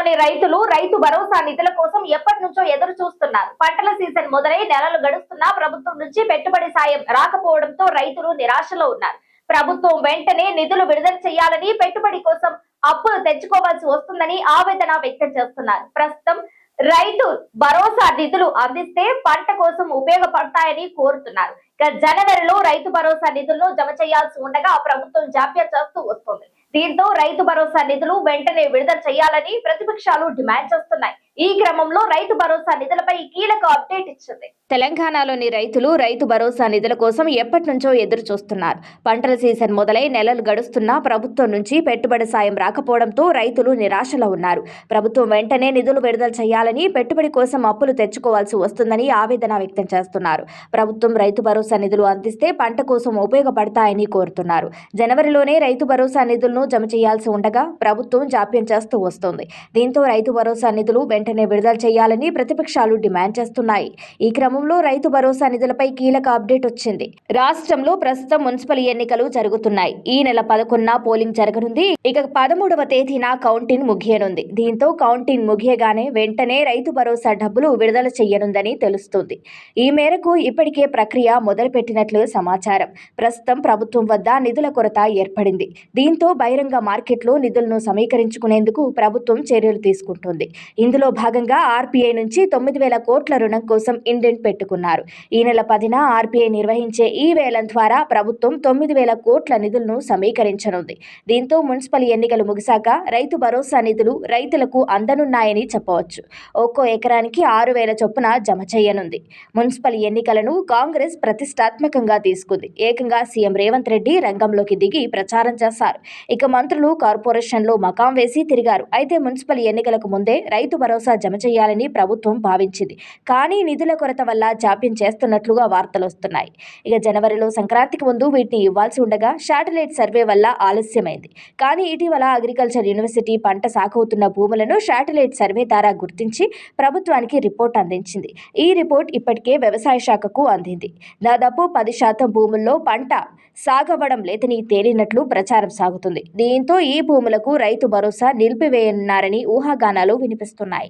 తెలంగాణలోని రైతులు రైతు భరోసా నిధుల కోసం ఎప్పటి నుంచో ఎదురు చూస్తున్నారు. పంటల సీజన్ మొదలై నెలలు గడుస్తున్నా ప్రభుత్వం నుంచి పెట్టుబడి సాయం రాకపోవడంతో రైతులు నిరాశలో ఉన్నారు. ప్రభుత్వం వెంటనే నిధులు విడుదల చేయాలని, పెట్టుబడి కోసం అప్పులు తెచ్చుకోవాల్సి వస్తుందని ఆవేదన వ్యక్తం చేస్తున్నారు. ప్రస్తుతం రైతు భరోసా నిధులు అందిస్తే పంట కోసం ఉపయోగపడతాయని కోరుతున్నారు. ఇక జనవరిలో రైతు భరోసా నిధులను జమ చేయాల్సి ఉండగా ప్రభుత్వం జాప్యం చేస్తూ వస్తుంది. దీంతో రైతు భరోసా నిధులు వెంటనే విడుదల చేయాలని ప్రతిపక్షాలు డిమాండ్ చేస్తున్నాయి. ఈ క్రమంలో రైతు భరోసా నిధులపై కీలక అప్డేట్ ఇచ్చింది. తెలంగాణలోని రైతులు రైతు భరోసా నిధుల కోసం ఎప్పటి నుంచో ఎదురు చూస్తున్నారు. పంటల సీజన్ మొదలై నెలలు గడుస్తున్నా ప్రభుత్వం నుంచి పెట్టుబడి సాయం రాకపోవడంతో రైతులు నిరాశలో ఉన్నారు. ప్రభుత్వం వెంటనే నిధులు విడుదల చేయాలని, పెట్టుబడి కోసం అప్పులు తెచ్చుకోవాల్సి వస్తుందని ఆవేదన వ్యక్తం చేస్తున్నారు. ప్రభుత్వం రైతు భరోసా నిధులు అందిస్తే పంట కోసం ఉపయోగపడతాయని కోరుతున్నారు. జనవరిలోనే రైతు భరోసా నిధులను జమ చేయాల్సి ఉండగా ప్రభుత్వం జాప్యం చేస్తూ వస్తోంది. దీంతో రైతు భరోసా నిధులు వెంటనే విడుదల చేయాలని ప్రతిపక్షాలు డిమాండ్ చేస్తున్నాయి. ఈ క్రమంలో రైతు భరోసా నిధులపై కీలక అప్డేట్ వచ్చింది. రాష్ట్రంలో ప్రస్తుతం మున్సిపల్ ఎన్నికలు జరుగుతున్నాయి. ఈ నెల 11న పోలింగ్ జరగనుంది. ఇక 13వ తేదీన కౌంటింగ్ ముగియనుంది. దీంతో కౌంటింగ్ ముగియగానే వెంటనే రైతు భరోసా డబ్బులు విడుదల చేయనుందని తెలుస్తుంది. ఈ మేరకు ఇప్పటికే ప్రక్రియ మొదలుపెట్టినట్లు సమాచారం. ప్రస్తుతం ప్రభుత్వం వద్ద నిధుల కొరత ఏర్పడింది. దీంతో బహిరంగ మార్కెట్లో నిధులను సమీకరించుకునేందుకు ప్రభుత్వం చర్యలు తీసుకుంటుంది. ఇందులో భాగంగా ఆర్బీఐ నుంచి 9,000 కోట్ల రుణం కోసం ఇండెంట్ పెట్టుకున్నారు. ఈ నెల 10న ఆర్బీఐ నిర్వహించే ఈ వేలం ద్వారా ప్రభుత్వం 9,000 కోట్ల నిధులను సమీకరించనుంది. దీంతో మున్సిపల్ ఎన్నికలు ముగిశాక రైతు భరోసా నిధులు రైతులకు అందనున్నాయని చెప్పవచ్చు. ఒక్కో ఎకరానికి 6,000 చొప్పున జమ చేయనుంది. మున్సిపల్ ఎన్నికలను కాంగ్రెస్ ప్రతిష్టాత్మకంగా తీసుకుంది. ఏకంగా సీఎం రేవంత్ రెడ్డి రంగంలోకి దిగి ప్రచారం చేశారు. ఇక మంత్రులు కార్పొరేషన్లో మకాం వేసి తిరిగారు. అయితే మున్సిపల్ ఎన్నికలకు ముందే రైతు భరోసా జమ చేయాలని ప్రభుత్వం భావించింది. కానీ నిధుల కొరత వల్ల జాప్యం చేస్తున్నట్లుగా వార్తలు వస్తున్నాయి. ఇక జనవరిలో సంక్రాంతికి ముందు వీటిని ఇవ్వాల్సి ఉండగా శాటిలైట్ సర్వే వల్ల ఆలస్యమైంది. కానీ ఇటీవల అగ్రికల్చర్ యూనివర్సిటీ పంట సాగవుతున్న భూములను శాటిలైట్ సర్వే ద్వారా గుర్తించి ప్రభుత్వానికి రిపోర్ట్ అందించింది. ఈ రిపోర్ట్ ఇప్పటికే వ్యవసాయ శాఖకు అందింది. దాదాపు 10% భూముల్లో పంట సాగవడం లేదని తేలినట్లు ప్రచారం సాగుతుంది. దీంతో ఈ భూములకు రైతు భరోసా నిలిపివేయనున్నారని ఊహాగానాలు వినిపిస్తున్నాయి.